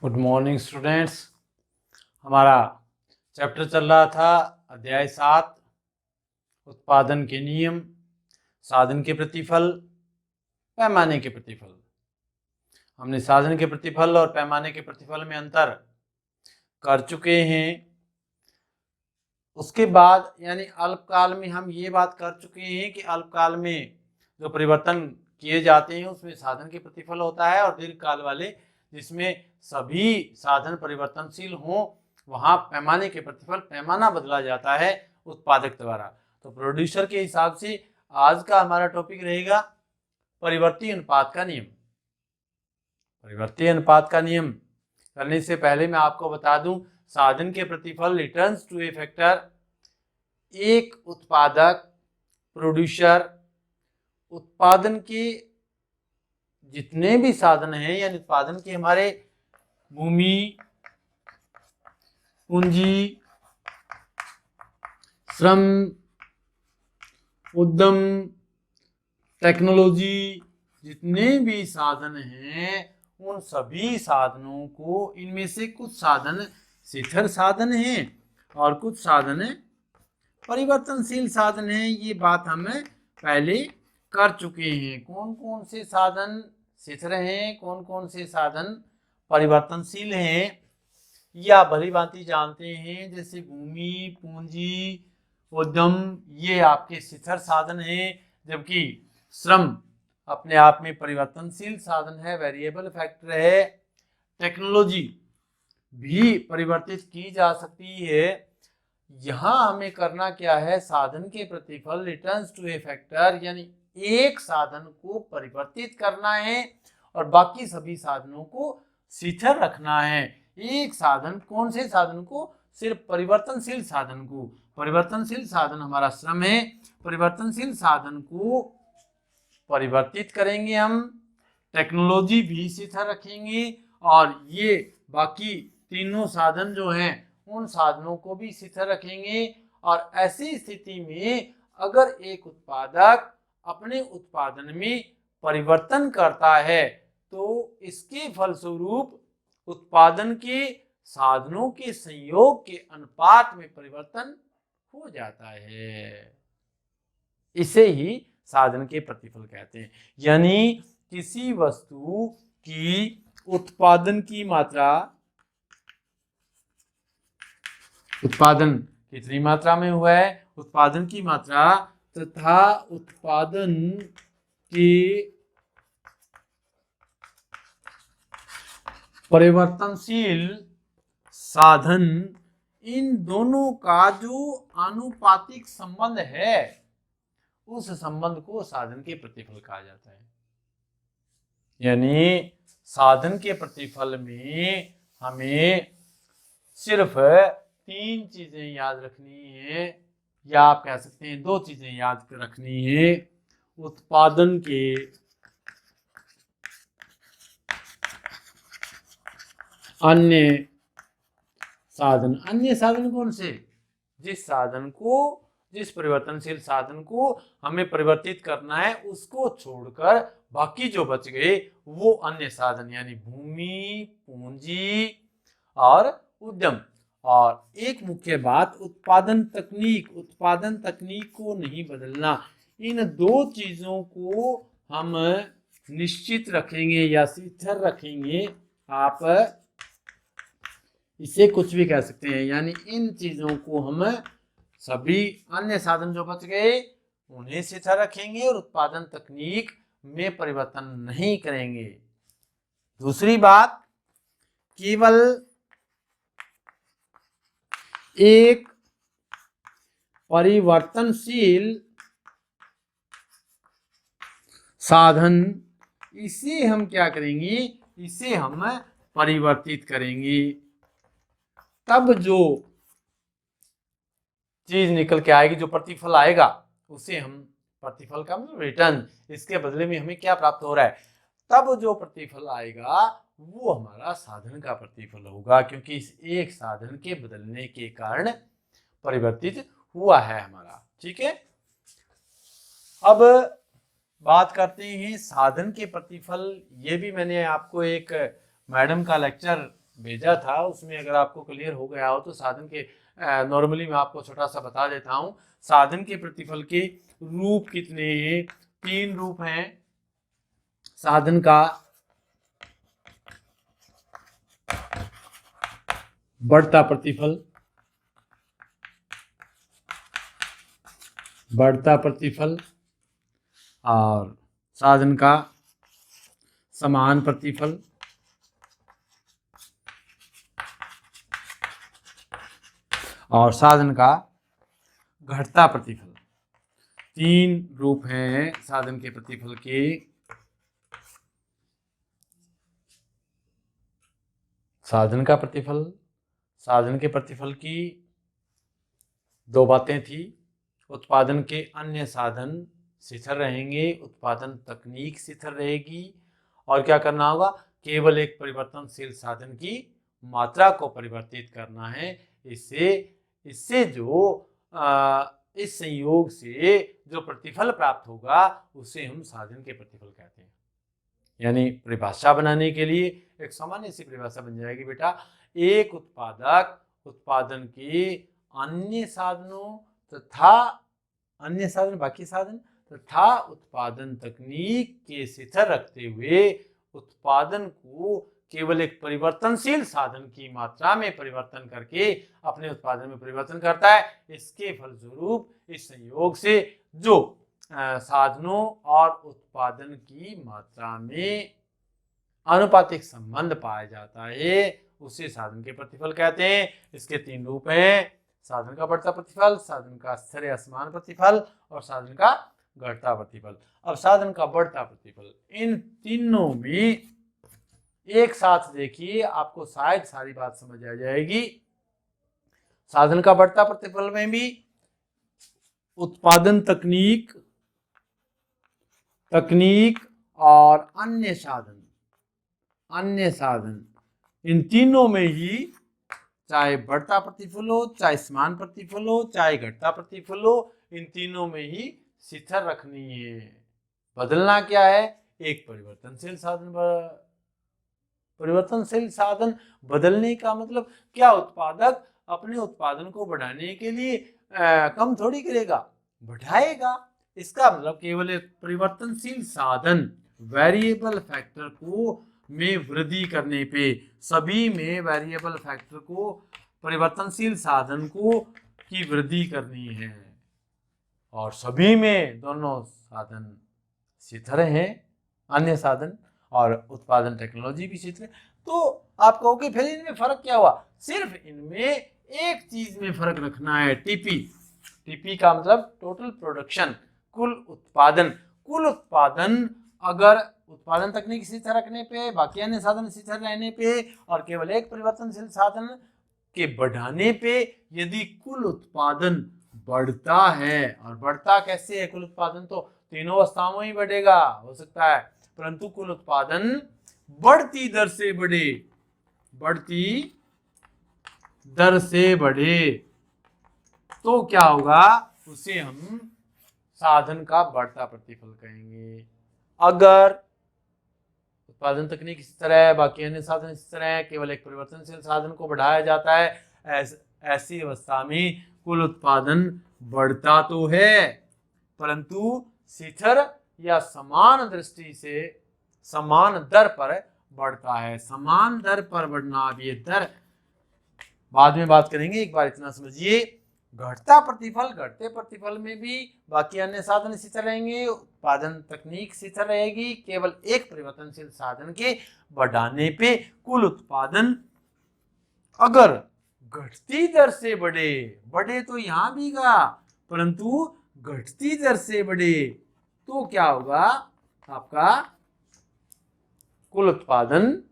Good morning students. हमारा chapter चल रहा था अध्याय 7 उत्पादन के नियम, साधन के प्रतिफल, पैमाने के प्रतिफल। हमने साधन के प्रतिफल और पैमाने के प्रतिफल में अंतर कर चुके हैं। उसके बाद यानी अल्पकाल में हम ये बात कर चुके हैं कि अल्पकाल में जो परिवर्तन किए जाते हैं उसमें साधन के प्रतिफल होता है, और दीर्घकाल वाले जिसमें सभी साधन परिवर्तनशील हों वहां पैमाने के प्रतिफल पैमाना बदला जाता है उत्पादक द्वारा। तो प्रोड्यूसर के हिसाब से आज का हमारा टॉपिक रहेगा परिवर्ती अनुपात का नियम। परिवर्ती अनुपात का नियम करने से पहले मैं आपको बता दूं, साधन के प्रतिफल रिटर्न्स टू ए फैक्टर, एक उत्पादक प्रोड्यूसर उत्पादन के जितने भी साधन हैं यानी उत्पादन के हमारे भूमि, पूंजी, श्रम, उद्यम, टेक्नोलॉजी, जितने भी साधन हैं उन सभी साधनों को, इनमें से कुछ साधन स्थिर साधन हैं और कुछ साधन परिवर्तनशील साधन हैं। ये बात हम पहले कर चुके हैं। कौन कौन से साधन स्थिर हैं, कौन कौन से साधन परिवर्तनशील हैं, या भली भांति जानते हैं। जैसे भूमि, पूंजी, उद्यम ये आपके स्थिर साधन हैं, जबकि श्रम अपने आप में परिवर्तनशील साधन है, वेरिएबल फैक्टर है। टेक्नोलॉजी भी परिवर्तित की जा सकती है। यहां हमें करना क्या है, साधन के प्रतिफल रिटर्न्स टू ए फैक्टर यानी एक साधन को परिवर्तित करना है और बाकी सभी साधनों को स्थिर रखना है। एक साधन, कौन से साधन को? सिर्फ परिवर्तनशील साधन को। परिवर्तनशील साधन हमारा श्रम है, परिवर्तनशील साधन को परिवर्तित करेंगे हम। टेक्नोलॉजी भी स्थिर रखेंगे और ये बाकी तीनों साधन जो हैं उन साधनों को भी स्थिर रखेंगे। और ऐसी स्थिति में अगर एक उत्पादक अपने उत्पादन में परिवर्तन करता है तो इसके फलस्वरूप उत्पादन के साधनों के संयोग के अनुपात में परिवर्तन हो जाता है। इसे ही साधन के प्रतिफल कहते हैं। यानी किसी वस्तु की उत्पादन की मात्रा, उत्पादन कितनी मात्रा में हुआ है, उत्पादन की मात्रा तथा उत्पादन के परिवर्तनशील साधन, इन दोनों का जो आनुपातिक संबंध है उस संबंध को साधन के प्रतिफल कहा जाता है। यानी साधन के प्रतिफल में हमें सिर्फ 3 चीजें याद रखनी है, या आप कह सकते हैं 2 चीजें याद रखनी है। उत्पादन के अन्य साधन। अन्य साधन कौन से? जिस साधन को, जिस परिवर्तनशील साधन को हमें परिवर्तित करना है उसको छोड़कर बाकी जो बच गए वो अन्य साधन, यानी भूमि, पूंजी और उद्यम। और एक मुख्य बात, उत्पादन तकनीक, उत्पादन तकनीक को नहीं बदलना। इन 2 चीजों को हम निश्चित रखेंगे या स्थिर रखेंगे, आप इसे कुछ भी कह सकते हैं। यानी इन चीजों को हम, सभी अन्य साधन जो बच गए उन्हें स्थिर रखेंगे और उत्पादन तकनीक में परिवर्तन नहीं करेंगे। दूसरी बात, केवल एक परिवर्तनशील साधन, इसे हम क्या करेंगे, इसे हम परिवर्तित करेंगे। तब जो चीज निकल के आएगी, जो प्रतिफल आएगा उसे हम, प्रतिफल का मतलब रिटर्न, इसके बदले में हमें क्या प्राप्त हो रहा है, तब जो प्रतिफल आएगा वो हमारा साधन का प्रतिफल होगा, क्योंकि इस एक साधन के बदलने के कारण परिवर्तित हुआ है हमारा। ठीक है, अब बात करते हैं साधन के प्रतिफल। ये भी मैंने आपको एक मैडम का लेक्चर भेजा था उसमें अगर आपको क्लियर हो गया हो तो साधन के नॉर्मली मैं आपको छोटा सा बता देता हूं। साधन के प्रतिफल के रूप कितने हैं? 3 रूप हैं। साधन का बढ़ता प्रतिफल, और साधन का समान प्रतिफल, और साधन का घटता प्रतिफल। 3 रूप हैं साधन के प्रतिफल के। साधन का प्रतिफल, साधन के प्रतिफल की 2 बातें थी। उत्पादन के अन्य साधन शिथिल रहेंगे, उत्पादन तकनीक शिथिल रहेगी, और क्या करना होगा? केवल एक परिवर्तनशील साधन की मात्रा को परिवर्तित करना है। इससे इससे जो इस संयोग से जो प्रतिफल प्राप्त होगा उसे हम साधन के प्रतिफल कहते हैं। यानी परिभाषा बनाने के लिए एक सामान्य सी परिभाषा बन जाएगी बेटा, एक उत्पादक उत्पादन के अन्य साधनों तथा अन्य साधन बाकी साधन तथा उत्पादन तकनीक के शिथिल रखते हुए उत्पादन को केवल एक परिवर्तनशील साधन की मात्रा में परिवर्तन करके अपने उत्पादन में परिवर्तन करता है। इसके फलस्वरूप इस संयोग से जो साधनों और उत्पादन की मात्रा में आनुपातिक संबंध पाया जाता है उसे साधन के प्रतिफल कहते हैं। इसके 3 रूप हैं, साधन का बढ़ता प्रतिफल, साधन का स्थिर या समान प्रतिफल, और साधन का घटता प्रतिफल। अब साधन का बढ़ता प्रतिफल, इन तीनों में एक साथ देखिए, आपको शायद सारी बात समझ आ जाएगी। साधन का बढ़ता प्रतिफल में भी उत्पादन तकनीक और अन्य साधन, इन तीनों में ही चाहे बढ़ता प्रतिफल हो, चाहे समान प्रतिफल हो, चाहे घटता प्रतिफल हो, इन तीनों में ही शिथिल रखनी है। बदलना क्या है? एक परिवर्तनशील साधन बदलने का मतलब क्या? उत्पादक अपने उत्पादन को बढ़ाने के लिए कम थोड़ी करेगा, बढ़ाएगा। इसका मतलब केवल एक परिवर्तनशील साधन वेरिएबल फैक्टर को में वृद्धि करने पे, सभी में वेरिएबल फैक्टर को परिवर्तनशील साधन को की वृद्धि करनी है, और सभी में दोनों साधन शिथिल हैं, अन्य साधन और उत्पादन टेक्नोलॉजी भी शिथिल है। तो आप कहोगे फिर इनमें फर्क क्या हुआ? सिर्फ इनमें एक चीज में फर्क रखना है, टीपी का मतलब टोटल प्रोडक्शन, कुल उत्पादन अगर उत्पादन तकनीक शिथिल रखने पे, बाकी अन्य साधन शिथिल रहने पे, और केवल एक परिवर्तनशील साधन के बढ़ाने पे, यदि कुल उत्पादन बढ़ता है, और बढ़ता कैसे है? कुल उत्पादन तो तीनों अवस्थाओं में ही बढ़ेगा, हो सकता है, परंतु कुल उत्पादन बढ़ती दर से बढ़े तो क्या होगा? उसे हम साधन का बढ़ता प्रतिफल कहेंगे। अगर उत्पादन तकनीक इस तरह है, बाकी अन्य साधन इस तरह है, केवल एक परिवर्तनशील साधन को बढ़ाया जाता है, ऐसी अवस्था में कुल उत्पादन बढ़ता तो है, परंतु शिथिल या समान दृष्टि से समान दर पर बढ़ता है। समान दर पर बढ़ना, अब ये दर बाद में बात करेंगे, एक बार इतना समझिए। घटता प्रतिफल, घटते प्रतिफल में भी बाकी अन्य साधन शिथिल रहेंगे, उत्पादन तकनीक शिथिल रहेगी, केवल एक परिवर्तनशील साधन के बढ़ाने पे कुल उत्पादन अगर घटती दर से बढ़े तो यहां भी गा, परंतु घटती दर से बढ़े तो क्या होगा? आपका कुल उत्पादन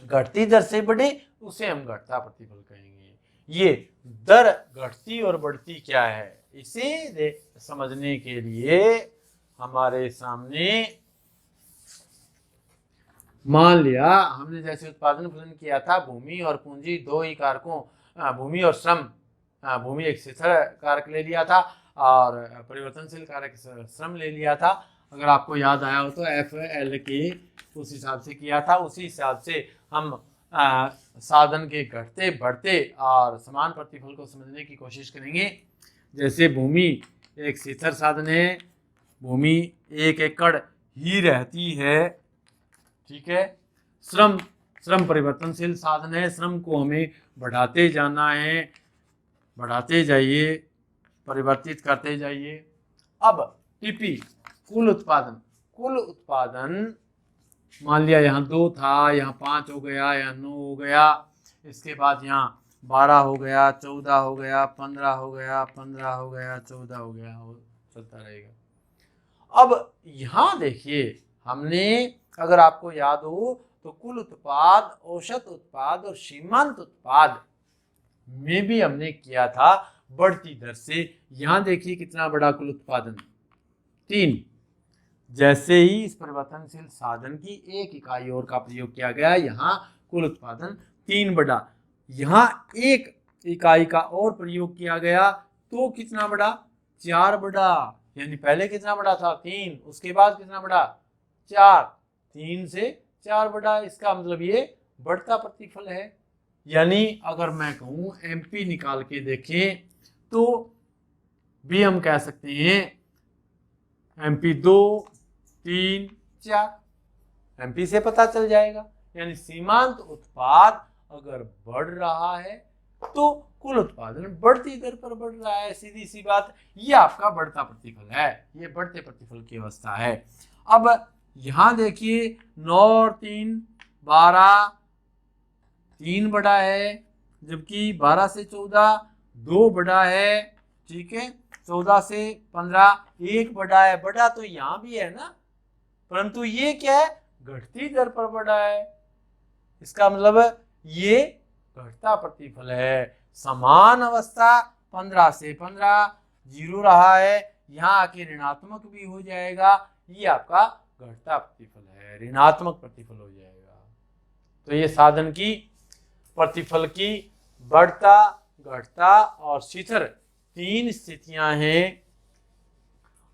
घटती दर से बढ़े, उसे हम घटता प्रतिफल कहेंगे। ये दर घटती और बढ़ती क्या है, इसे समझने के लिए हमारे सामने मान लिया हमने जैसे उत्पादन फलन किया था, भूमि और पूंजी 2 ही कारकों, भूमि और श्रम, भूमि एक शिथिल कारक ले लिया था और परिवर्तनशील कारक श्रम ले लिया था। अगर आपको याद आया हो तो FL के उस हिसाब से किया था, उसी हिसाब से हम साधन के घटते बढ़ते और समान प्रतिफल को समझने की कोशिश करेंगे। जैसे भूमि एक शिथिल साधन है, भूमि 1 एकड़ ही रहती है, ठीक है। श्रम परिवर्तनशील साधन है, श्रम को हमें बढ़ाते जाना है, बढ़ाते जाइए, परिवर्तित करते जाइए। अब टीपी कुल उत्पादन मान लिया यहाँ 2 था, यहाँ 5 हो गया, यहाँ 9 हो गया, इसके बाद यहाँ 12 हो गया, 14 हो गया, 15 हो गया, 15 हो गया, 14 हो गया, चलता रहेगा। अब यहाँ देखिए, हमने अगर आपको याद हो तो कुल उत्पाद, औसत उत्पाद और सीमांत उत्पाद में भी हमने किया था बढ़ती दर से। यहाँ देखिए कितना बड़ा कुल उत्पादन 3। जैसे ही इस परिवर्तनशील साधन की 1 इकाई और का प्रयोग किया गया, यहाँ कुल उत्पादन 3 बढ़ा। यहाँ 1 इकाई का और प्रयोग किया गया तो कितना बढ़ा? 4 बढ़ा। यानी पहले कितना बढ़ा था? 3, उसके बाद कितना बढ़ा? 4, 3 से 4 बढ़ा। इसका मतलब ये बढ़ता प्रतिफल है। यानी अगर मैं कहूँ एमपी निकाल के देखें तो भी हम कह सकते हैं एमपी 2, 3, 4, एमपी से पता चल जाएगा। यानी सीमांत उत्पाद अगर बढ़ रहा है तो कुल उत्पादन बढ़ती दर पर बढ़ रहा है। सीधी सी बात, ये आपका बढ़ता प्रतिफल है, ये बढ़ते प्रतिफल की अवस्था है। अब यहाँ देखिए 9 और 3 12, 3 बढ़ा है, जबकि 12 से 14 2 बढ़ा है, ठीक है। 14 से 15 1 बढ़ा है। बढ़ा तो यहाँ भी है ना, परंतु ये क्या है? घटती दर पर बढ़ा है। इसका मतलब ये घटता प्रतिफल है। समान अवस्था 15 से 15 0 रहा है, यहाँ आके ऋणात्मक भी हो जाएगा, ये आपका घटता प्रतिफल है, ऋणात्मक प्रतिफल हो जाएगा। तो ये साधन की प्रतिफल की बढ़ता, घटता और शिथिल 3 स्थितियां हैं।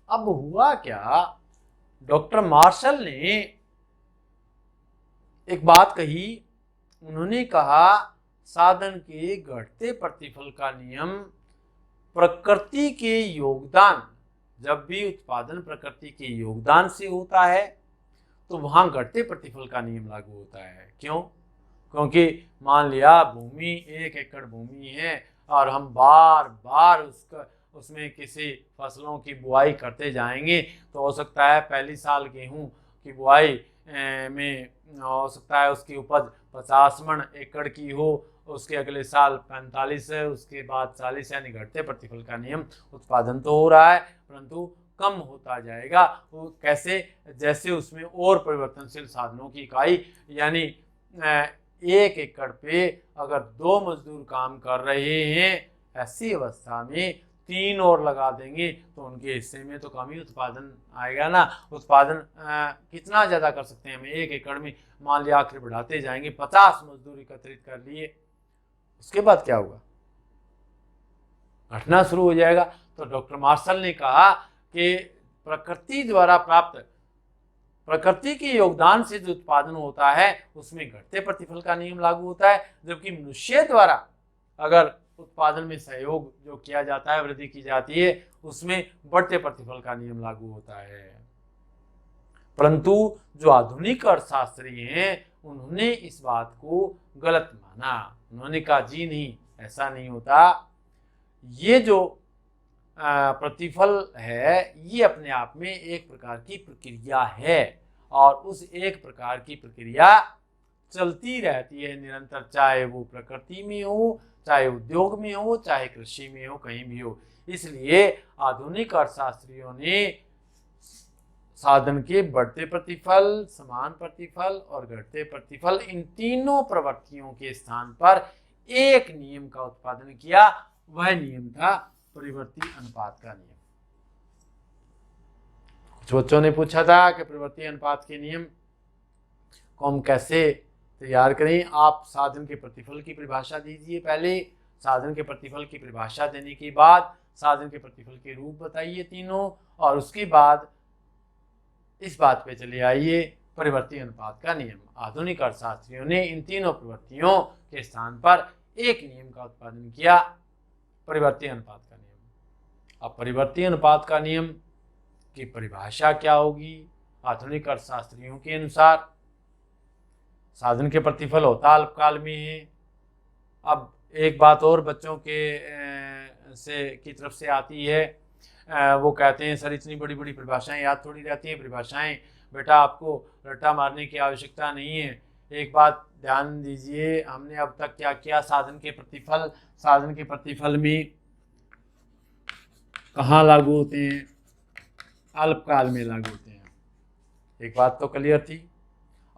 अब हुआ क्या? डॉक्टर मार्शल ने एक बात कही। उन्होंने कहा साधन के घटते प्रतिफल का नियम प्रकृति के योगदान, जब भी उत्पादन प्रकृति के योगदान से होता है तो वहां घटते प्रतिफल का नियम लागू होता है। क्यों? क्योंकि मान लिया भूमि 1 एकड़ भूमि है और हम बार बार उसमें किसी फसलों की बुआई करते जाएंगे तो हो सकता है पहली साल गेहूं की बुआई में हो सकता है उसकी उपज 50 मन एकड़ की हो, उसके अगले साल 45 है, उसके बाद 40, यानी घटते प्रतिफल का नियम। उत्पादन तो हो रहा है परंतु कम होता जाएगा। वो कैसे? जैसे उसमें और परिवर्तनशील साधनों की इकाई, यानी 1 एकड़ पे अगर 2 मजदूर काम कर रहे हैं, ऐसी अवस्था में 3 और लगा देंगे तो उनके हिस्से में तो कम ही उत्पादन आएगा ना। उत्पादन कितना ज़्यादा कर सकते हैं हम 1 एकड़ में? मान लिया आखिर बढ़ाते जाएंगे, 50 मजदूर एकत्रित कर लिए, उसके बाद क्या होगा? घटना शुरू हो जाएगा। तो डॉक्टर मार्शल ने कहा कि प्रकृति द्वारा प्राप्त, प्रकृति के योगदान से जो उत्पादन होता है उसमें घटते प्रतिफल का नियम लागू होता है, जबकि मनुष्य द्वारा अगर उत्पादन में सहयोग जो किया जाता है, वृद्धि की जाती है, उसमें बढ़ते प्रतिफल का नियम लागू होता है। परंतु जो आधुनिक अर्थशास्त्री हैं उन्होंने इस बात को गलत माना। उन्होंने कहा जी नहीं, ऐसा नहीं होता। ये जो प्रतिफल है ये अपने आप में एक प्रकार की प्रक्रिया है और उस एक प्रकार की प्रक्रिया चलती रहती है निरंतर, चाहे वो प्रकृति में हो, चाहे उद्योग में हो, चाहे कृषि में हो, कहीं भी हो। इसलिए आधुनिक अर्थशास्त्रियों ने साधन के बढ़ते प्रतिफल, समान प्रतिफल और घटते प्रतिफल, इन तीनों प्रवृत्तियों के स्थान पर एक नियम का उत्पादन किया। वह नियम था परिवर्ती अनुपात का नियम। कुछ बच्चों ने पूछा था कि परिवर्ती अनुपात के नियम को हम कैसे तैयार करें। आप साधन के प्रतिफल की परिभाषा दीजिए पहले, साधन के प्रतिफल की परिभाषा देने के बाद साधन के प्रतिफल के रूप बताइए तीनों, और उसके बाद इस बात पे चले आइए परिवर्ती अनुपात का नियम। आधुनिक अर्थशास्त्रियों ने इन तीनों प्रवृत्तियों के स्थान पर एक नियम का उत्पादन किया, परिवर्ती अनुपात का नियम। अब परिवर्ती अनुपात का नियम की परिभाषा क्या होगी? आधुनिक अर्थशास्त्रियों के अनुसार साधन के प्रतिफल होता अल्पकाल में है। अब एक बात और बच्चों की तरफ से आती है, वो कहते हैं सर इतनी बड़ी बड़ी परिभाषाएं याद थोड़ी रहती हैं, परिभाषाएं बेटा आपको रट्टा मारने की आवश्यकता नहीं है। एक बात ध्यान दीजिए, हमने अब तक क्या किया, साधन के प्रतिफल में कहाँ लागू होते हैं? अल्पकाल में लागू होते हैं। एक बात तो क्लियर थी।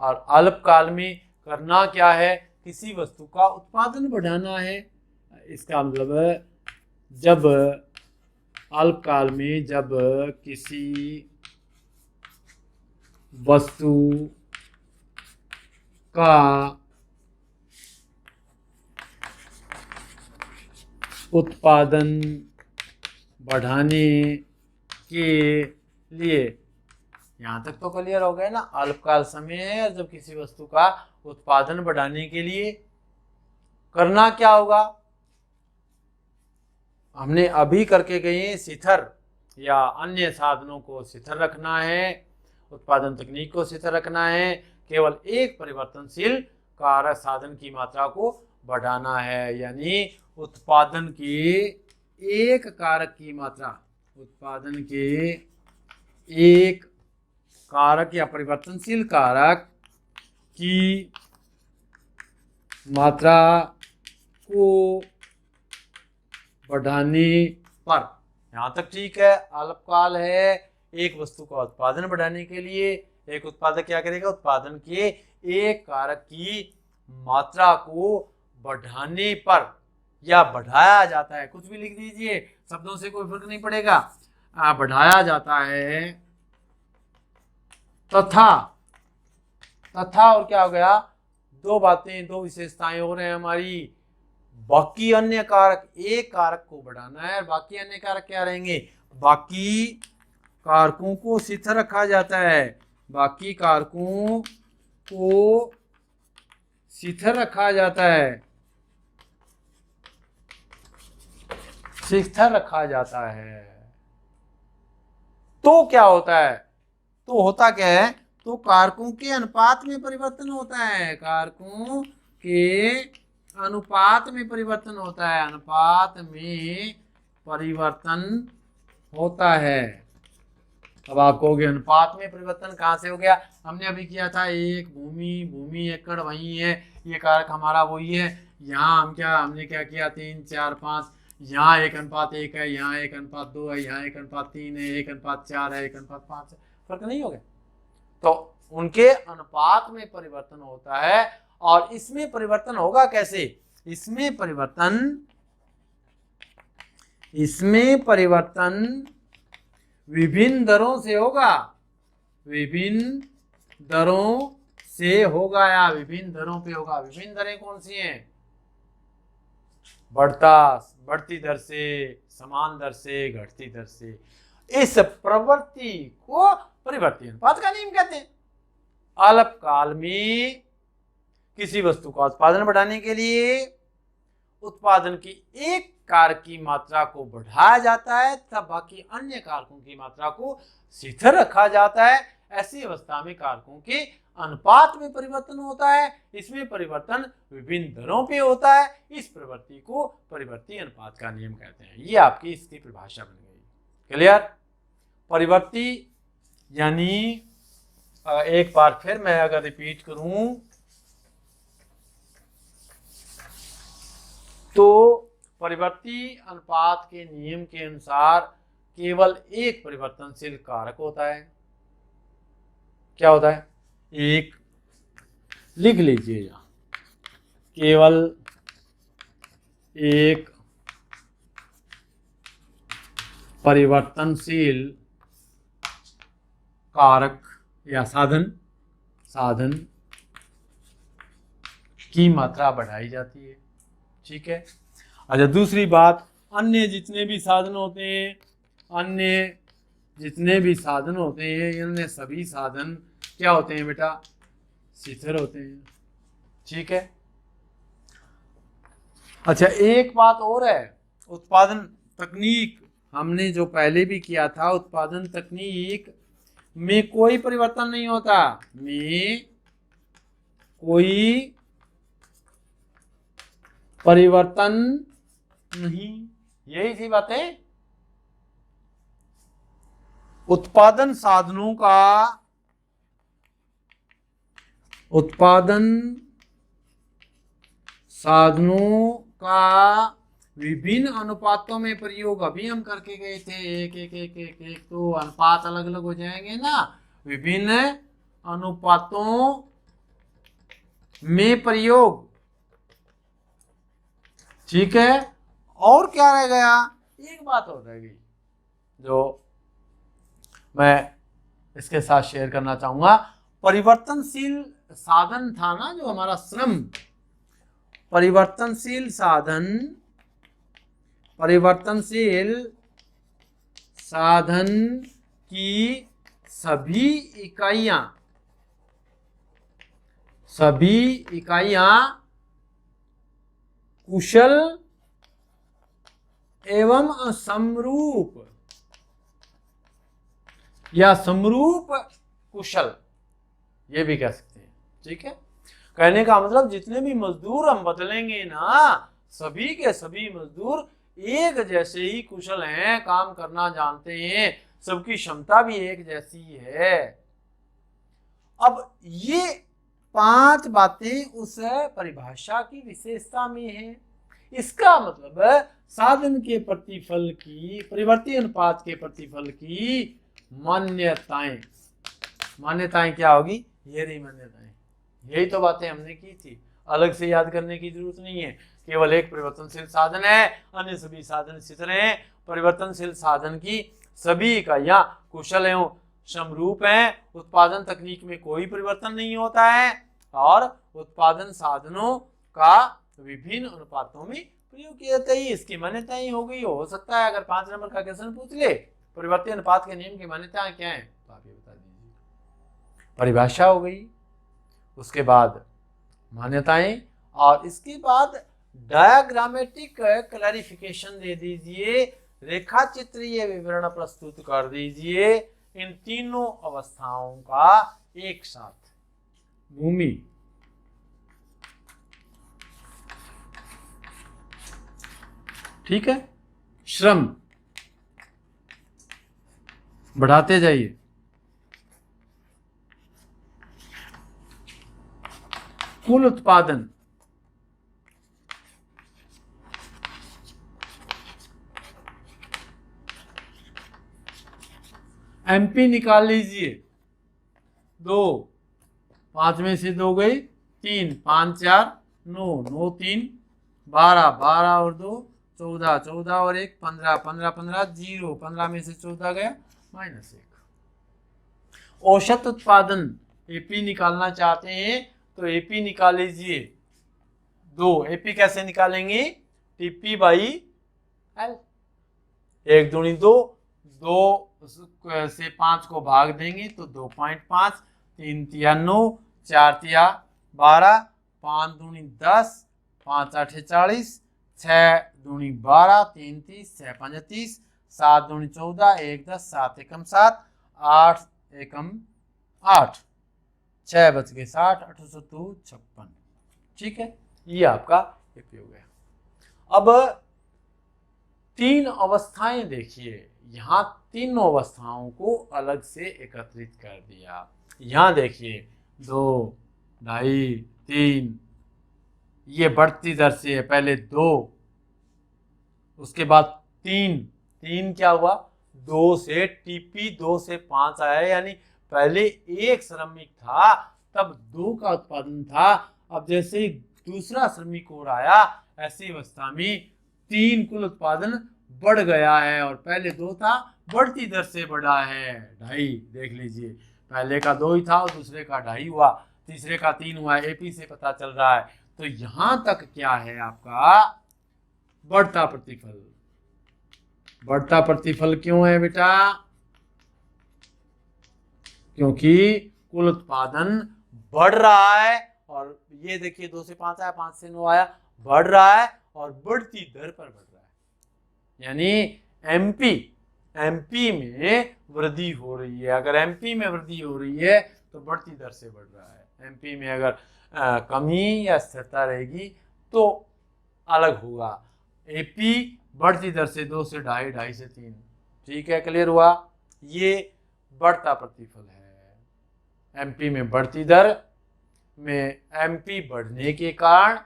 और अल्पकाल में करना क्या है? किसी वस्तु का उत्पादन बढ़ाना है। इसका मतलब जब अल्पकाल में जब किसी वस्तु का उत्पादन बढ़ाने के लिए, यहाँ तक तो क्लियर हो गया ना, अल्पकाल समय है जब किसी वस्तु का उत्पादन बढ़ाने के लिए करना क्या होगा? हमने अभी करके गए, शिथिल या अन्य साधनों को शिथिल रखना है, उत्पादन तकनीक को शिथिल रखना है, केवल एक परिवर्तनशील कारक साधन की मात्रा को बढ़ाना है। यानी उत्पादन के एक कारक की मात्रा, उत्पादन के एक कारक या परिवर्तनशील कारक की मात्रा को बढ़ाने पर, यहाँ तक ठीक है। अल्पकाल है, एक वस्तु का उत्पादन बढ़ाने के लिए एक उत्पादक क्या करेगा? उत्पादन के एक कारक की मात्रा को बढ़ाने पर या बढ़ाया जाता है, कुछ भी लिख दीजिए, शब्दों से कोई फर्क नहीं पड़ेगा, बढ़ाया जाता है तथा और क्या हो गया? दो बातें, दो विशेषताएं हो रहे हैं हमारी। बाकी अन्य कारक, एक कारक को बढ़ाना है, बाकी अन्य कारक क्या रहेंगे? बाकी कारकों को शिथिल रखा जाता है, बाकी कारकों को शिथिल रखा जाता है, शिथिल रखा जाता है। तो क्या होता है? तो होता क्या है? तो कारकों के अनुपात में परिवर्तन होता है, कारकों के अनुपात में परिवर्तन होता है, अनुपात में परिवर्तन होता है। अब आप कहोगे अनुपात में परिवर्तन कहाँ से हो गया? हमने अभी किया था एक भूमि एकड़ वही है, ये कारक हमारा वही है। यहाँ हमने क्या किया? 3, 4, 5, यहाँ 1:1 है, यहाँ 1:2 है, यहाँ 1:3 है, 1:4 है, 1:5 है, फर्क नहीं हो गया? तो उनके अनुपात में परिवर्तन होता है। और इसमें परिवर्तन होगा कैसे? इसमें परिवर्तन विभिन्न दरों से होगा, विभिन्न दरों से होगा या विभिन्न दरों पे होगा। विभिन्न दरें कौन सी हैं? बढ़ती दर से, समान दर से, घटती दर से। इस प्रवृत्ति को परिवर्ती अनुपात का नियम कहते हैं। अल्पकाल में किसी वस्तु का उत्पादन बढ़ाने के लिए उत्पादन की एक कारक की मात्रा को बढ़ाया जाता है तथा बाकी अन्य कारकों की मात्रा को शिथिल रखा जाता है। ऐसी अवस्था में कारकों के अनुपात में परिवर्तन होता है। इसमें परिवर्तन विभिन्न दरों पे होता है। इस प्रवृत्ति को परिवर्ती अनुपात का नियम कहते हैं। ये आपकी इसकी परिभाषा बन गई। क्लियर? परिवर्ती यानी एक बार फिर मैं अगर रिपीट करूं तो परिवर्ती अनुपात के नियम के अनुसार केवल एक परिवर्तनशील कारक होता है। क्या होता है? एक, लिख लीजिए यहां, केवल एक परिवर्तनशील कारक या साधन की मात्रा बढ़ाई जाती है। ठीक है। अच्छा, दूसरी बात, अन्य जितने भी साधन होते हैं, इनमें सभी साधन क्या होते हैं बेटा, शिथिल होते हैं। ठीक है। अच्छा, एक बात और है, उत्पादन तकनीक हमने जो पहले भी किया था, उत्पादन तकनीक में कोई परिवर्तन नहीं होता, में कोई परिवर्तन नहीं, यही थी बातें। उत्पादन साधनों का विभिन्न अनुपातों में प्रयोग अभी हम करके गए थे। एक एक एक एक एक तो अनुपात अलग अलग हो जाएंगे ना, विभिन्न अनुपातों में प्रयोग। ठीक है। और क्या रह गया, एक बात और रह गई जो मैं इसके साथ शेयर करना चाहूंगा। परिवर्तनशील साधन था ना जो हमारा श्रम, परिवर्तनशील साधन की सभी इकाइयां कुशल एवं समरूप या समरूप कुशल, ये भी कह सकते हैं। ठीक है। कहने का मतलब जितने भी मजदूर हम बदलेंगे ना, सभी के सभी मजदूर एक जैसे ही कुशल हैं, काम करना जानते हैं, सबकी क्षमता भी एक जैसी है। अब ये 5 बातें उस परिभाषा की विशेषता में है। इसका मतलब साधन के प्रतिफल की, परिवर्ती अनुपात के प्रतिफल की मान्यताएं क्या होगी, ये रही मान्यताएं। यही तो बातें हमने की थी, अलग से याद करने की जरूरत नहीं है। केवल एक परिवर्तनशील साधन है, अन्य सभी साधन शिथिल हैं। परिवर्तनशील साधन की सभी इकाइयां कुशल एवं समरूप हैं। उत्पादन तकनीक में कोई परिवर्तन नहीं होता है और उत्पादन साधनों का विभिन्न अनुपातों में प्रयोग किया जाता है। इसकी मान्यताएं हो गई। हो सकता है अगर 5 नंबर का क्वेश्चन पूछ ले, परिवर्ती अनुपात के नियम की मान्यताएं क्या है, तो आप ये बता दीजिए। परिभाषा हो गई, उसके बाद मान्यताएं, और इसके बाद डायग्रामेटिक क्लैरिफिकेशन दे दीजिए, रेखा चित्रीय विवरण प्रस्तुत कर दीजिए इन तीनों अवस्थाओं का एक साथ। भूमि, ठीक है, श्रम, बढ़ाते जाइए, कुल उत्पादन, एमपी निकाल लीजिए। 2, 5 में से 2 गई, 3, 5 4 9, 9 3 12, 12 और 2 14, 14 और 1 15, 15 15 0, 15 में से 14 गया, -1। औसत उत्पादन एपी निकालना चाहते हैं तो एपी निकाल लीजिए। 2, एपी कैसे निकालेंगे, टीपी बाई एल। 1 दूनी 2, 2 से 5 को भाग देंगे तो 2.5, 3 तिया 9, 4 तिया 12, 5 दूनी 10, 5 8 40, 6 दूनी 12, 3 30, 6 5 30, 7 दूनी 14, 1 10, 7 एकम 7, 8 एकम 8, 6 बच गए 60, 8 2 56। ठीक है, ये आपका एपी हो गया। अब 3 अवस्थाएं देखिए, यहाँ तीनों अवस्थाओं को अलग से एकत्रित कर दिया। यहाँ देखिए 2, 2.5, 3, ये बढ़ती दर से है। पहले 2, उसके बाद 3, 3 क्या हुआ, 2 से टीपी 2 से 5 आया, यानी पहले 1 श्रमिक था तब 2 का उत्पादन था। अब जैसे ही दूसरा श्रमिक और आया, ऐसी अवस्था में 3 कुल उत्पादन बढ़ गया है, और पहले 2 था, बढ़ती दर से बढ़ा है 2.5। देख लीजिए, पहले का 2 ही था और दूसरे का 2.5 हुआ, तीसरे का 3 हुआ, एपी से पता चल रहा है। तो यहां तक क्या है आपका बढ़ता प्रतिफल। बढ़ता प्रतिफल क्यों है बेटा, क्योंकि कुल उत्पादन बढ़ रहा है। और ये देखिए 2 से 5 आया, 5 से 9 आया, बढ़ रहा है और बढ़ती दर पर बढ़ रहा है। यानी एमपी में वृद्धि हो रही है। अगर एमपी में वृद्धि हो रही है तो बढ़ती दर से बढ़ रहा है। एमपी में अगर कमी या स्थिरता रहेगी तो अलग होगा। एपी बढ़ती दर से 2 से 2.5, 2.5 से 3। ठीक है, क्लियर हुआ। ये बढ़ता प्रतिफल है। एमपी में बढ़ती दर में एमपी बढ़ने के कारण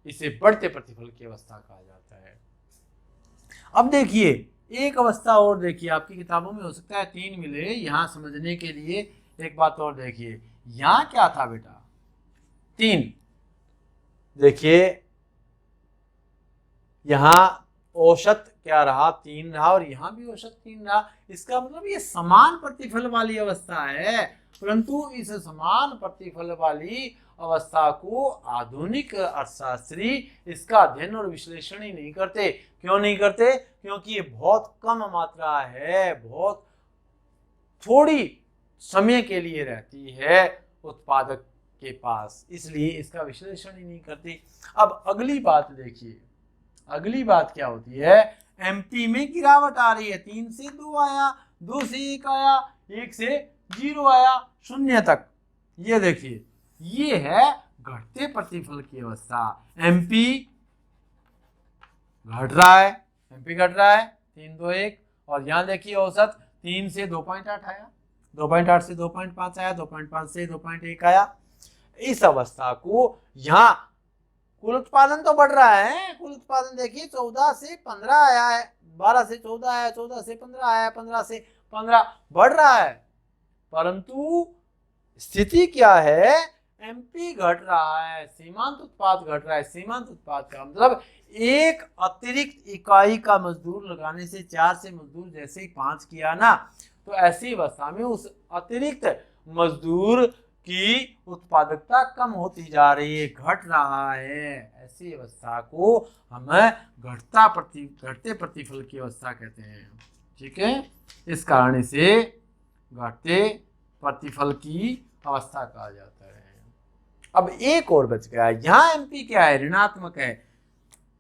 इसे बढ़ते प्रतिफल की अवस्था कहा जाता है। अब देखिए एक अवस्था और देखिए, आपकी किताबों में हो सकता है 3 मिले। यहां समझने के लिए एक बात और देखिए, यहां क्या था बेटा 3। देखिए यहां औसत क्या रहा 3 रहा और यहां भी औसत 3 रहा। इसका मतलब ये समान प्रतिफल वाली अवस्था है, परंतु इस समान प्रतिफल वाली अवस्था को आधुनिक अर्थशास्त्री इसका अध्ययन और विश्लेषण ही नहीं करते। क्यों नहीं करते? क्योंकि ये बहुत कम मात्रा है, बहुत थोड़ी समय के लिए रहती है उत्पादक के पास, इसलिए इसका विश्लेषण ही नहीं करते। अब अगली बात देखिए, अगली बात क्या होती है, एमपी में गिरावट आ रही है। 3 से 2 आया, 2 से 1 आया, 1 से 0 आया, 0 तक। ये देखिए ये है घटते प्रतिफल की अवस्था। एमपी घट रहा है, एमपी घट रहा है 3, 2, 1। और यहां देखिए औसत 3 से 2.8 आया, 2.8 से 2.5 आया, 2.5 से 2.1 आया। इस अवस्था को यहां कुल उत्पादन तो बढ़ रहा है। कुल उत्पादन देखिए 14 से 15 आया है, 12 से 14 आया, 14 से 15 आया, 15 से 15 बढ़ रहा है। परंतु स्थिति क्या है, एमपी घट रहा है, सीमांत उत्पाद घट रहा है। सीमांत उत्पाद का मतलब एक अतिरिक्त इकाई का मजदूर लगाने से 4 से मजदूर जैसे ही 5 किया ना, तो ऐसी अवस्था में उस अतिरिक्त मजदूर की उत्पादकता कम होती जा रही है, घट रहा है। ऐसी अवस्था को हम घटते प्रतिफल की अवस्था कहते हैं। ठीक है, इस कारण इसे घटते प्रतिफल की अवस्था कहा जाता है। अब एक और बच गया, यहाँ एमपी क्या है, ऋणात्मक है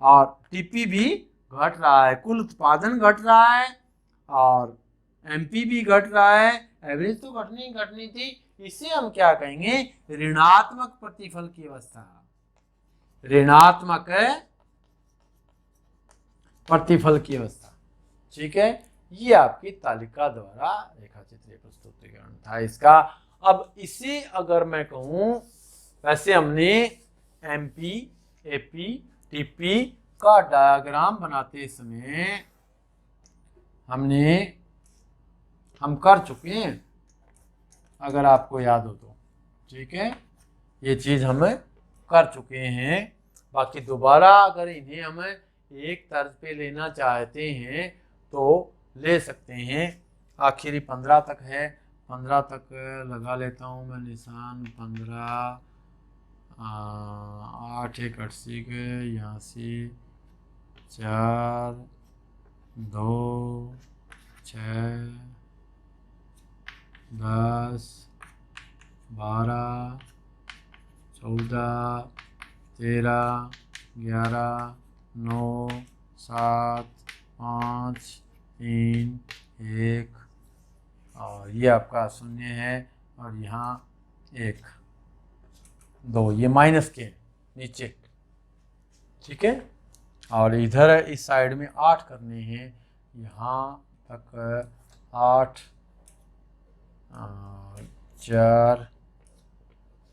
और टीपी भी घट रहा है। कुल उत्पादन घट रहा है और एमपी भी घट रहा है। एवरेज तो घटनी थी। इसे हम क्या कहेंगे, ऋणात्मक प्रतिफल की अवस्था। ऋणात्मक प्रतिफल की अवस्था। ठीक है, ये आपकी तालिका द्वारा रेखाचित्र प्रस्तुतिकरण था इसका। अब इसे अगर मैं कहूं, वैसे हमने एमपी, एपी, टीपी का डायग्राम बनाते समय हम कर चुके हैं, अगर आपको याद हो तो। ठीक है, ये चीज़ हम कर चुके हैं। बाकी दोबारा अगर इन्हें हम एक तर्ज पे लेना चाहते हैं तो ले सकते हैं। आखिरी 15 तक है, 15 तक लगा लेता हूँ मैं निशान। 15, 8, 1, 80 के यहाँ से 4, 2, 6, 10, 12, 14, 13, 11, 9, 7, 5, 3, 1 और ये आपका 0 है और यहाँ 1, 2, ये माइनस के नीचे। ठीक है, और इधर इस साइड में 8 करने हैं, यहाँ तक 8, 4,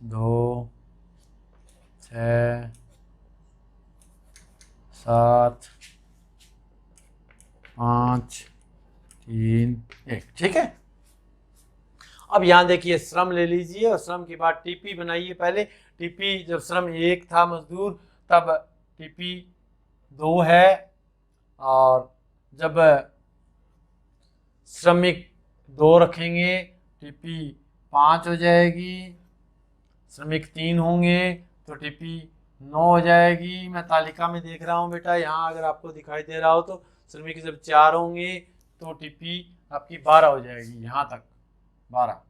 2, 6, 7, 5, 3, 1। ठीक है, अब यहाँ देखिए श्रम ले लीजिए और श्रम के बाद टीपी बनाइए। पहले टीपी जब श्रम 1 था मजदूर, तब टीपी 2 है, और जब श्रमिक 2 रखेंगे टीपी 5 हो जाएगी। श्रमिक 3 होंगे तो टीपी 9 हो जाएगी। मैं तालिका में देख रहा हूँ बेटा, यहाँ अगर आपको दिखाई दे रहा हो तो श्रमिक जब 4 होंगे तो टीपी आपकी 12 हो जाएगी, यहाँ तक 12।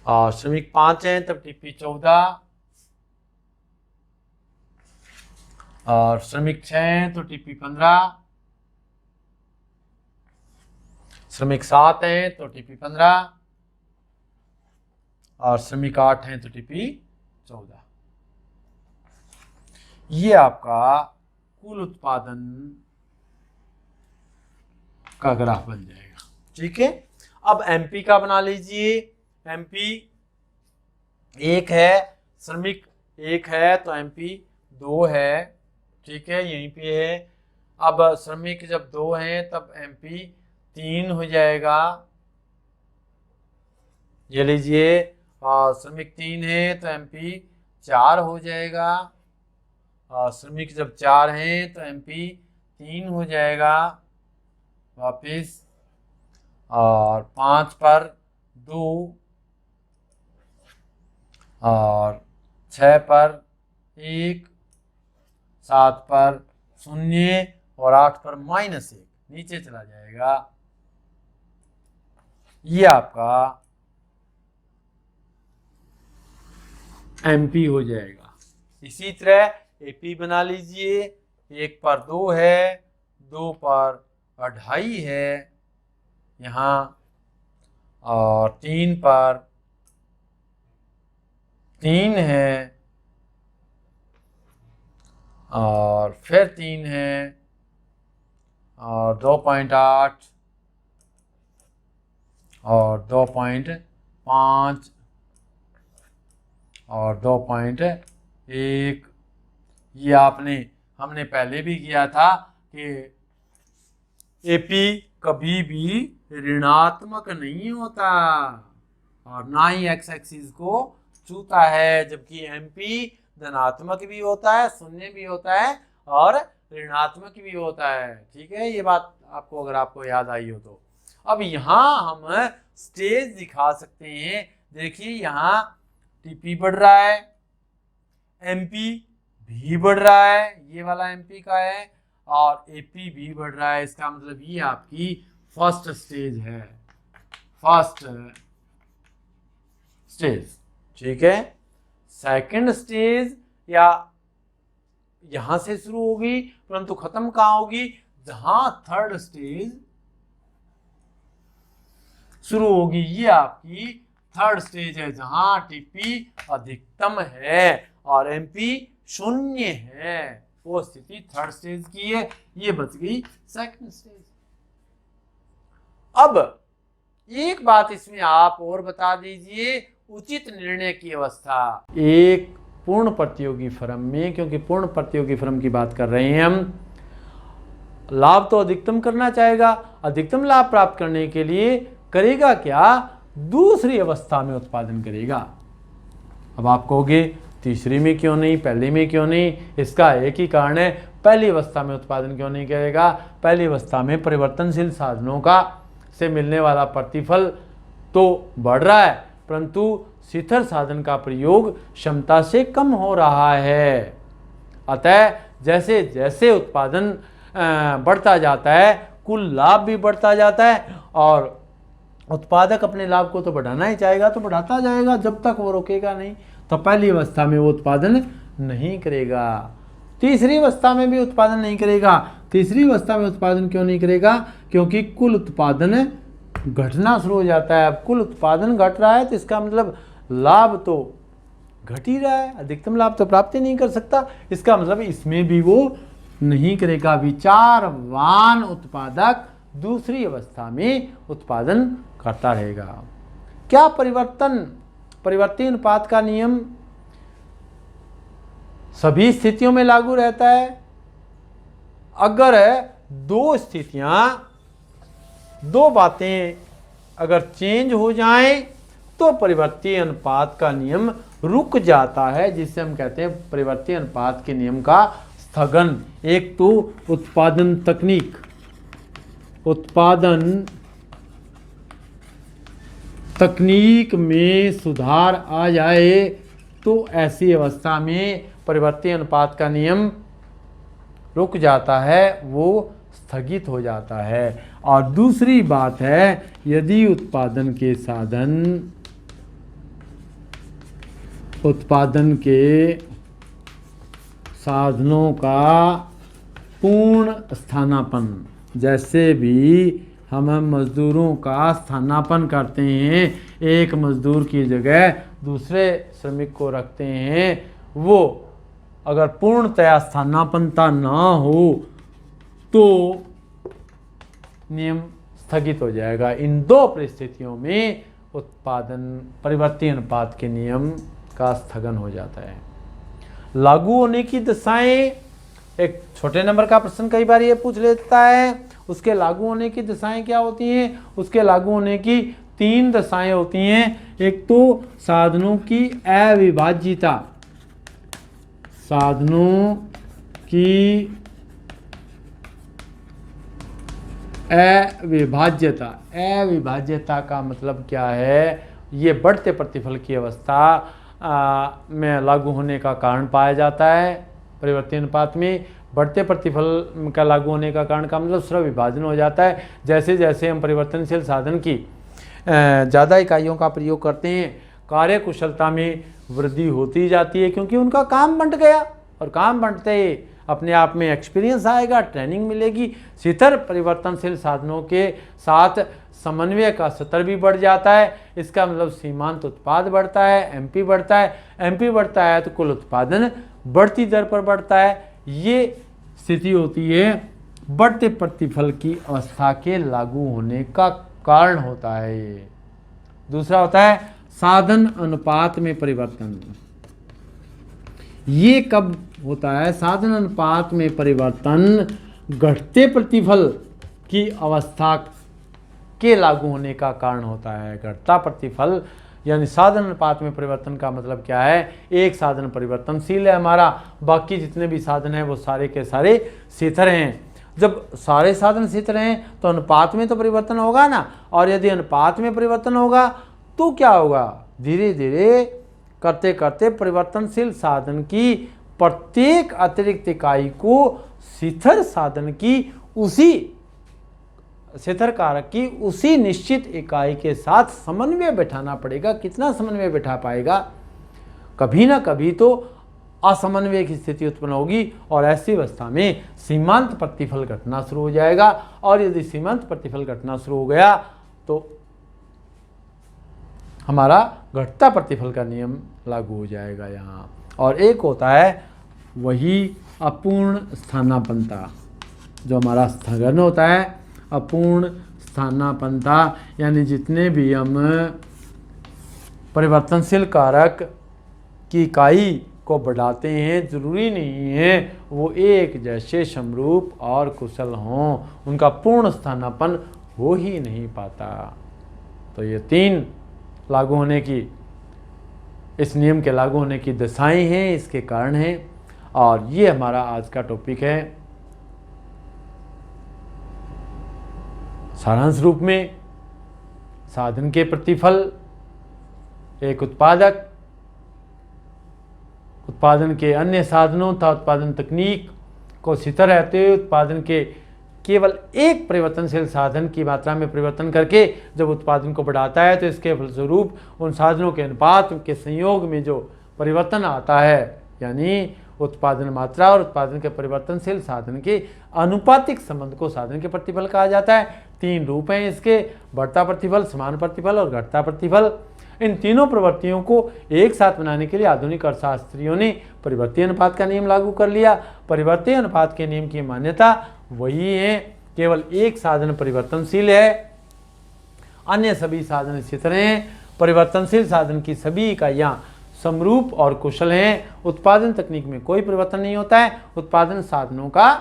और श्रमिक 5 हैं तब टीपी 14, और श्रमिक 6 हैं तो टीपी 15, श्रमिक 7 हैं तो टीपी 15, और श्रमिक 8 हैं तो टीपी 14। ये आपका कुल उत्पादन का ग्राफ बन जाएगा। ठीक है, अब एमपी का बना लीजिए। एमपी 1 है, श्रमिक 1 है तो एमपी 2 है। ठीक है, यहीं पे है। अब श्रमिक जब 2 हैं तब एमपी 3 हो जाएगा। ये लीजिए, और श्रमिक 3 है तो एमपी 4 हो जाएगा। और श्रमिक जब 4 हैं तो एमपी 3 हो जाएगा वापिस। और 5 पर 2, और 6 पर 1, 7 पर 0 और 8 पर -1 नीचे चला जाएगा। ये आपका एमपी हो जाएगा। इसी तरह एपी बना लीजिए। 1 पर 2 है, 2 पर 2.5 है यहाँ, और 3 पर 3 है, और फिर 3 है, और 2.8 और 2.5 और 2.1। ये हमने पहले भी किया था कि एपी कभी भी ऋणात्मक नहीं होता और ना ही एक्स एक्सिस को छूता है, जबकि एमपी धनात्मक भी होता है, शून्य भी होता है और ऋणात्मक भी होता है। ठीक है, ये बात आपको याद आई हो तो। अब यहाँ हम स्टेज दिखा सकते हैं। देखिए, यहाँ टीपी बढ़ रहा है, एमपी भी बढ़ रहा है, ये वाला एमपी का है, और एपी भी बढ़ रहा है। इसका मतलब ये आपकी फर्स्ट स्टेज है, फर्स्ट स्टेज। ठीक है, सेकंड स्टेज या यहां से शुरू होगी, परंतु खत्म कहां होगी? जहां थर्ड स्टेज शुरू होगी। ये आपकी थर्ड स्टेज है, जहां टीपी अधिकतम है और एमपी 0 है। वो स्थिति थर्ड स्टेज की है। ये बच गई सेकंड स्टेज। अब एक बात इसमें आप और बता दीजिए, उचित निर्णय की अवस्था। एक पूर्ण प्रतियोगी फर्म में, क्योंकि पूर्ण प्रतियोगी फर्म की बात कर रहे हैं हम, लाभ तो अधिकतम करना चाहेगा। अधिकतम लाभ प्राप्त करने के लिए करेगा क्या? दूसरी अवस्था में उत्पादन करेगा। अब आप कहोगे तीसरी में क्यों नहीं, पहली में क्यों नहीं? इसका एक ही कारण है, पहली अवस्था में उत्पादन क्यों नहीं करेगा? पहली अवस्था में परिवर्तनशील साधनों का से मिलने वाला प्रतिफल तो बढ़ रहा है, परंतु शिथिल साधन का प्रयोग क्षमता से कम हो रहा है। अतः जैसे जैसे उत्पादन बढ़ता जाता है, कुल लाभ भी बढ़ता जाता है, और उत्पादक अपने लाभ को तो बढ़ाना ही चाहेगा, तो बढ़ाता जाएगा जब तक वो रोकेगा नहीं। तो पहली अवस्था में वो उत्पादन नहीं करेगा, तीसरी अवस्था में भी उत्पादन नहीं करेगा। तीसरी अवस्था में उत्पादन क्यों नहीं करेगा? क्योंकि कुल उत्पादन घटना शुरू हो जाता है। अब कुल उत्पादन घट रहा है तो इसका मतलब लाभ तो घट ही रहा है, अधिकतम लाभ तो प्राप्त ही नहीं कर सकता। इसका मतलब इसमें भी वो नहीं करेगा। विचारवान उत्पादक दूसरी अवस्था में उत्पादन करता रहेगा। क्या परिवर्ती अनुपात का नियम सभी स्थितियों में लागू रहता है? अगर दो बातें अगर चेंज हो जाएं तो परिवर्ती अनुपात का नियम रुक जाता है, जिसे हम कहते हैं परिवर्ती अनुपात के नियम का स्थगन। एक तो उत्पादन तकनीक में सुधार आ जाए तो ऐसी अवस्था में परिवर्ती अनुपात का नियम रुक जाता है, वो स्थगित हो जाता है। और दूसरी बात है, यदि उत्पादन के साधन उत्पादन के साधनों का पूर्ण स्थानापन। जैसे भी हम मजदूरों का स्थानापन करते हैं, एक मजदूर की जगह दूसरे श्रमिक को रखते हैं, वो अगर पूर्णतया स्थानापन्नता ना हो तो नियम स्थगित हो जाएगा। इन दो परिस्थितियों में उत्पादन परिवर्ती अनुपात के नियम का स्थगन हो जाता है। लागू होने की दशाएं, एक छोटे नंबर का प्रश्न कई बार ये पूछ लेता है, उसके लागू होने की दशाएं क्या होती हैं? उसके लागू होने की 3 दशाएं होती हैं। एक तो साधनों की अविभाज्यता, साधनों की अविभाज्यता। अविभाज्यता का मतलब क्या है? ये बढ़ते प्रतिफल की अवस्था में लागू होने का कारण पाया जाता है। परिवर्ती अनुपात में बढ़ते प्रतिफल का लागू होने का कारण का मतलब स्व विभाजन हो जाता है। जैसे जैसे हम परिवर्तनशील साधन की ज़्यादा इकाइयों का प्रयोग करते हैं, कार्य कुशलता में वृद्धि होती जाती है, क्योंकि उनका काम बंट गया, और काम बंटते ही अपने आप में एक्सपीरियंस आएगा, ट्रेनिंग मिलेगी। शिथिल परिवर्तनशील साधनों के साथ समन्वय का स्तर भी बढ़ जाता है। इसका मतलब सीमांत उत्पाद बढ़ता है, एमपी बढ़ता है। एमपी बढ़ता है तो कुल उत्पादन बढ़ती दर पर बढ़ता है। ये स्थिति होती है बढ़ते प्रतिफल की अवस्था के लागू होने का कारण होता है। ये दूसरा होता है साधन अनुपात में परिवर्तन। ये कब होता है? साधन अनुपात में परिवर्तन घटते प्रतिफल की अवस्था के लागू होने का कारण होता है। घटता प्रतिफल यानी साधन अनुपात में परिवर्तन का मतलब क्या है? एक साधन परिवर्तनशील है हमारा, बाकी जितने भी साधन हैं वो सारे के सारे शिथिल हैं। जब सारे साधन शिथिल हैं तो अनुपात में तो परिवर्तन होगा ना, और यदि अनुपात में परिवर्तन होगा तो क्या होगा? धीरे धीरे करते करते परिवर्तनशील साधन की प्रत्येक अतिरिक्त इकाई को शिथिल साधन की उसी शिथिल कारक की उसी निश्चित इकाई के साथ समन्वय बैठाना पड़ेगा। कितना समन्वय बैठा पाएगा? कभी ना कभी तो असमन्वय की स्थिति उत्पन्न होगी, और ऐसी अवस्था में सीमांत प्रतिफल घटना शुरू हो जाएगा। और यदि सीमांत प्रतिफल घटना शुरू हो गया तो हमारा घटता प्रतिफल का नियम लागू हो जाएगा यहाँ। और एक होता है वही अपूर्ण स्थानापन्नता, जो हमारा स्थगन होता है। अपूर्ण स्थानापन्नता यानी जितने भी हम परिवर्तनशील कारक की इकाई को बढ़ाते हैं, जरूरी नहीं है वो एक जैसे समरूप और कुशल हों, उनका पूर्ण स्थानापन्न हो ही नहीं पाता। तो ये 3 लागू होने की, इस नियम के लागू होने की दशाएं हैं, इसके कारण हैं। और ये हमारा आज का टॉपिक है। सारांश रूप में साधन के प्रतिफल, एक उत्पादक उत्पादन के अन्य साधनों तथा उत्पादन तकनीक को शिथिल रहते हुए उत्पादन के केवल एक परिवर्तनशील साधन की मात्रा में परिवर्तन करके जब उत्पादन को बढ़ाता है तो इसके फलस्वरूप उन साधनों के अनुपात के संयोग में जो परिवर्तन आता है, यानी उत्पादन मात्रा और उत्पादन के परिवर्तनशील साधन के अनुपातिक संबंध को साधन के प्रतिफल कहा जाता है। 3 रूप हैं इसके, बढ़ता प्रतिफल, समान प्रतिफल और घटता प्रतिफल। इन तीनों प्रवृत्तियों को एक साथ बनाने के लिए आधुनिक अर्थशास्त्रियों ने परिवर्ती अनुपात का नियम लागू कर लिया। परिवर्ती अनुपात के नियम की मान्यता वही है, केवल एक साधन परिवर्तनशील है, अन्य सभी साधन शिथिल हैं। परिवर्तनशील साधन की सभी इकाइयाँ समरूप और कुशल हैं। उत्पादन तकनीक में कोई परिवर्तन नहीं होता है। उत्पादन साधनों का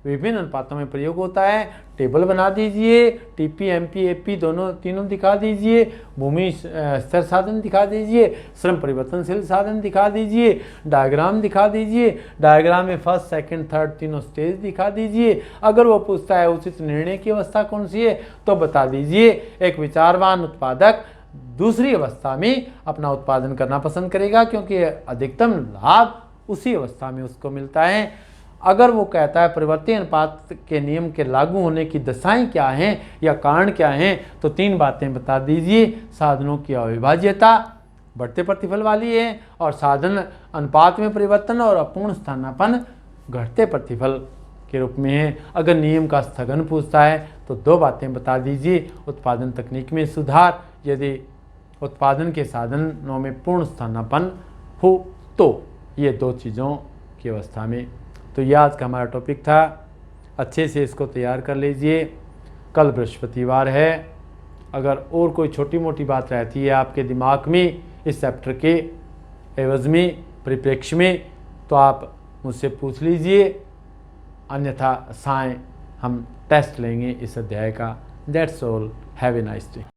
विभिन्न अनुपातों में प्रयोग होता है। टेबल बना दीजिए, टीपी, एमपी, एपी तीनों दिखा दीजिए। भूमि स्थिर साधन दिखा दीजिए, श्रम परिवर्तनशील साधन दिखा दीजिए, डायग्राम दिखा दीजिए। डायग्राम में फर्स्ट, सेकंड, थर्ड तीनों स्टेज दिखा दीजिए। अगर वो पूछता है उचित निर्णय की अवस्था कौन सी है तो बता दीजिए। एक विचारवान उत्पादक दूसरी अवस्था में अपना उत्पादन करना पसंद करेगा, क्योंकि अधिकतम लाभ उसी अवस्था में उसको मिलता है। अगर वो कहता है परिवर्ती अनुपात के नियम के लागू होने की दशाएं क्या हैं या कारण क्या हैं, तो 3 बातें बता दीजिए। साधनों की अविभाज्यता, बढ़ते प्रतिफल वाली है, और साधन अनुपात में परिवर्तन और अपूर्ण स्थानापन्न घटते प्रतिफल के रूप में है। अगर नियम का स्थगन पूछता है तो 2 बातें बता दीजिए। उत्पादन तकनीक में सुधार, यदि उत्पादन के साधनों में पूर्ण स्थानापन्न हो तो, ये 2 चीज़ों की अवस्था में। तो यह आज का हमारा टॉपिक था, अच्छे से इसको तैयार कर लीजिए। कल बृहस्पतिवार है, अगर और कोई छोटी मोटी बात रहती है आपके दिमाग में इस चैप्टर के एवज में, परिप्रेक्ष्य में, तो आप मुझसे पूछ लीजिए, अन्यथा साएं हम टेस्ट लेंगे इस अध्याय का। That's all, have a nice day.